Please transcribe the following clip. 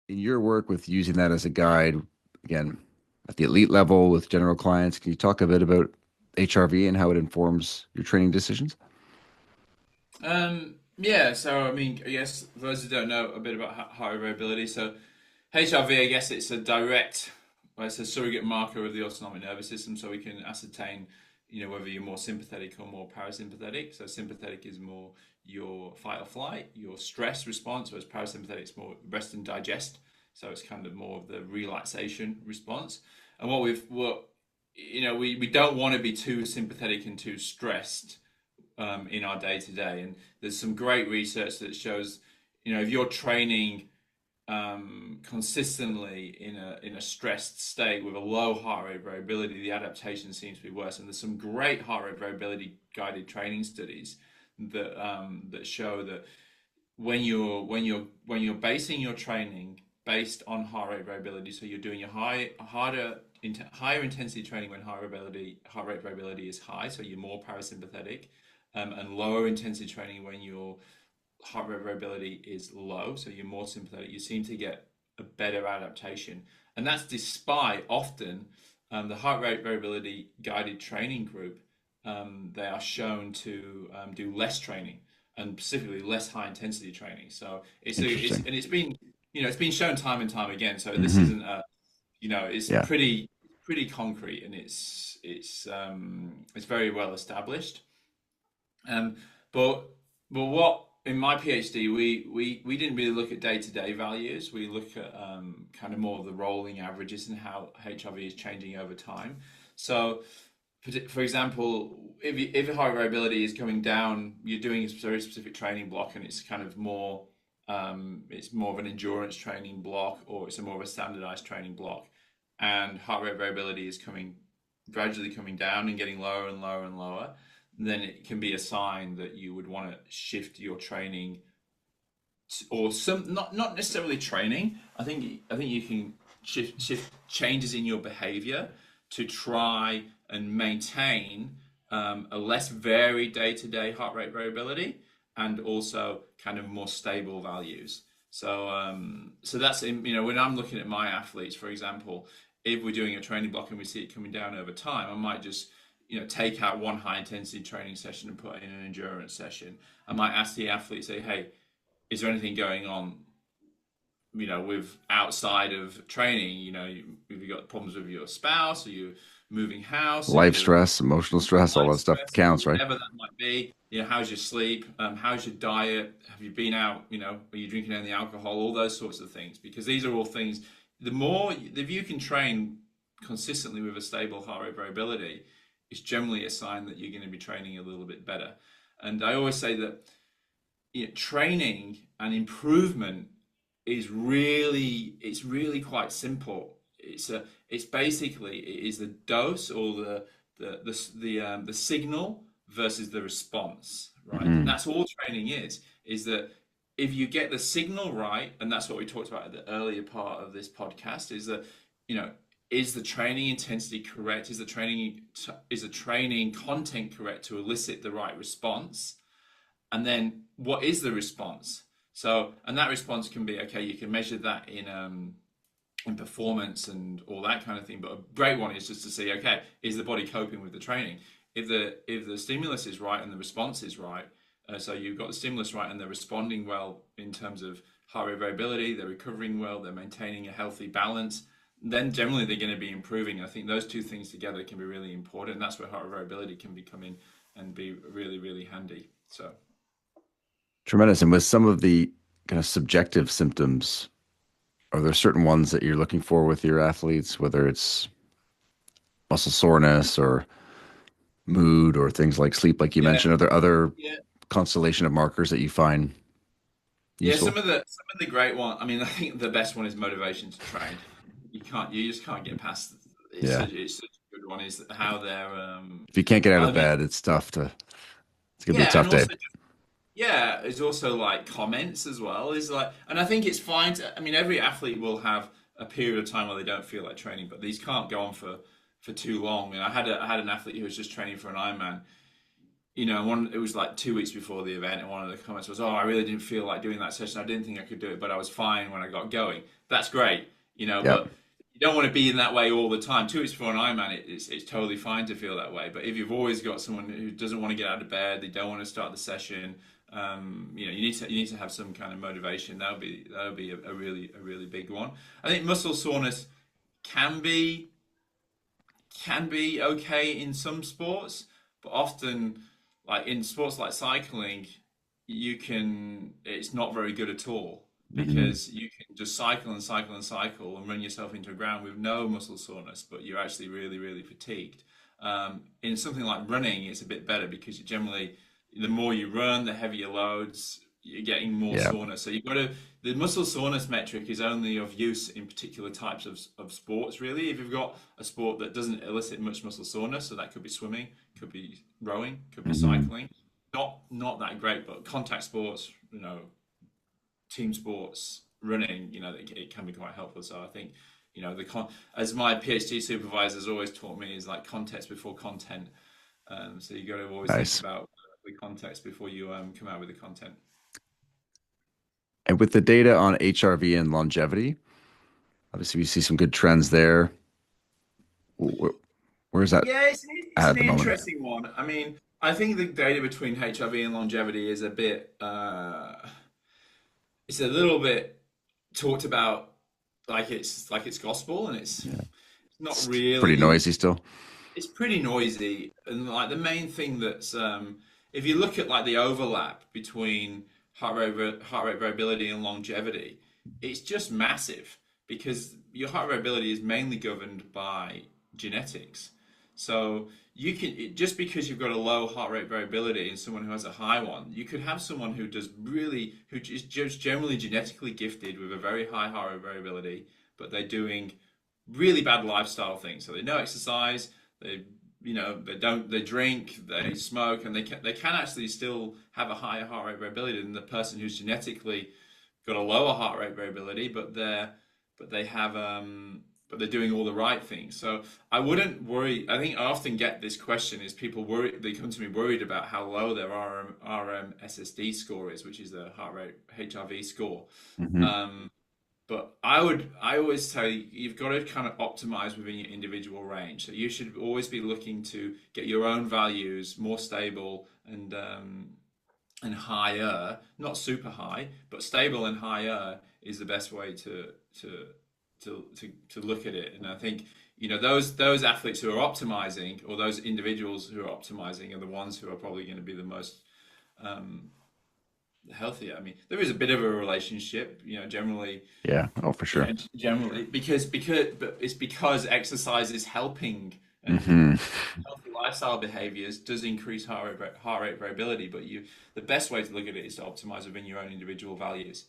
in your work with using that as a guide, again, at the elite level with general clients, can you talk a bit about HRV and how it informs your training decisions? Yeah, so I mean, I guess for those who don't know a bit about heart variability, so HRV, I guess it's a direct, well, it's a surrogate marker of the autonomic nervous system, so we can ascertain, whether you're more sympathetic or more parasympathetic. So sympathetic is more your fight or flight, your stress response, whereas parasympathetic is more rest and digest. So it's kind of more of the relaxation response. And we don't want to be too sympathetic and too stressed in our day to day. And there's some great research that shows, if you're training consistently in a stressed state with a low heart rate variability, the adaptation seems to be worse. And there's some great heart rate variability guided training studies that show that when you're basing your training based on heart rate variability, so you're doing your higher intensity training when heart rate variability is high, so you're more parasympathetic, and lower intensity training when your heart rate variability is low, so you're more sympathetic, you seem to get a better adaptation. And that's despite often the heart rate variability guided training group, they are shown to do less training and specifically less high intensity training. So it's Interesting. and it's been shown time and time again. So this Hmm. isn't it's Yeah. pretty concrete, and it's very well established. Um, but what in my PhD we didn't really look at day-to-day values. We look at kind of more of the rolling averages and how HRV is changing over time. So, for example, if your heart variability is coming down, you're doing a very specific training block, and it's kind of more it's more of an endurance training block, or it's a more of a standardized training block, and heart rate variability is gradually coming down and getting lower and lower and lower, then it can be a sign that you would want to shift your training or some not necessarily training. I think you can shift changes in your behavior to try and maintain a less varied day-to-day heart rate variability, and also kind of more stable values. So that's when I'm looking at my athletes, for example, if we're doing a training block and we see it coming down over time, I might just take out one high intensity training session and put in an endurance session. I might ask the athlete, say, hey, is there anything going on, with outside of training? Have you got problems with your spouse? Are you moving house? Are Life you stress, emotional stress, all life that stuff stress, counts, right? whatever that might be? How's your sleep? How's your diet? Have you been out? Are you drinking any alcohol? All those sorts of things, because these are all things. If you can train consistently with a stable heart rate variability, it's generally a sign that you're going to be training a little bit better. And I always say that training and improvement it's really quite simple. It's basically it is the dose, or the signal versus the response, right? And Hmm. that's all training is that if you get the signal right, and that's what we talked about at the earlier part of this podcast, is that you know is the training intensity correct? Is the training content correct to elicit the right response? And then what is the response? So, and that response can be okay. You can measure that in performance and all that kind of thing. But a great one is just to see, okay, is the body coping with the training? If the stimulus is right and the response is right, so you've got the stimulus right and they're responding well in terms of heart rate variability, they're recovering well, they're maintaining a healthy balance, then generally they're going to be improving. I think those two things together can be really important. And that's where heart rate variability can become in and be really, really handy. So. Tremendous. And with some of the kind of subjective symptoms, are there certain ones that you're looking for with your athletes, whether it's muscle soreness or mood or things like sleep, like you Yeah, mentioned? Are there other yeah, constellation of markers that you find yeah. useful? Some of the great one. I mean, I think the best one is motivation to train. You just can't get past. Yeah. It's such a good one. Is how they're If you can't get out I of mean, bed, it's gonna be a yeah, and tough day. also yeah, it's also like comments as well. Is like, and I think it's fine. I mean, every athlete will have a period of time where they don't feel like training, but these can't go on for too long. And I had an athlete who was just training for an Ironman. it was like 2 weeks before the event, and one of the comments was, "Oh, I really didn't feel like doing that session. I didn't think I could do it, but I was fine when I got going." That's great, Yep. but you don't want to be in that way all the time. 2 weeks before an Ironman, it's totally fine to feel that way. But if you've always got someone who doesn't want to get out of bed, they don't want to start the session, you need to have some kind of motivation. That would be a really big one. I think muscle soreness can be can be okay in some sports, but often, like in sports like cycling, it's not very good at all Hmm. because you can just cycle and cycle and cycle and run yourself into a ground with no muscle soreness, but you're actually really, really fatigued. In something like running, it's a bit better because the more you run, the heavier loads, you're getting more Yeah. soreness. So the muscle soreness metric is only of use in particular types of sports, really. If you've got a sport that doesn't elicit much muscle soreness, so that could be swimming, could be rowing, could be Hmm. cycling, not that great, but contact sports, team sports, running, it can be quite helpful. So I think, as my PhD supervisor has always taught me, is like context before content. So you got to always think Nice. about the context before you come out with the content. And with the data on HRV and longevity, obviously we see some good trends there. Where, where's that Yeah, it's at an the moment? interesting one. I mean, I think the data between HRV and longevity is it's a little bit talked about like it's gospel, and it's Yeah. not It's pretty really. noisy still. It's pretty noisy, and like the main thing that's if you look at like the overlap between heart rate variability and longevity, it's just massive because your heart variability is mainly governed by genetics. So just because you've got a low heart rate variability and someone who has a high one, you could have someone who is just generally genetically gifted with a very high heart rate variability, but they're doing really bad lifestyle things. So they no exercise, they they drink, they smoke, and they can actually still have a higher heart rate variability than the person who's genetically got a lower heart rate variability, but they have but they're doing all the right things. So I wouldn't worry. I think I often get this question: is people worry? They come to me worried about how low their RMSSD score is, which is the heart rate HRV score. Hmm. Um, but I always say you've got to kind of optimize within your individual range. So you should always be looking to get your own values more stable and higher, not super high, but stable and higher is the best way to look at it. And I think those athletes who are optimizing, or those individuals who are optimizing, are the ones who are probably going to be the most um, healthier. I mean, there is a bit of a relationship, generally. Yeah. Oh, for sure. Generally, but it's because exercise is helping, and Hmm. healthy lifestyle behaviors does increase heart rate variability. But the best way to look at it is to optimize within your own individual values.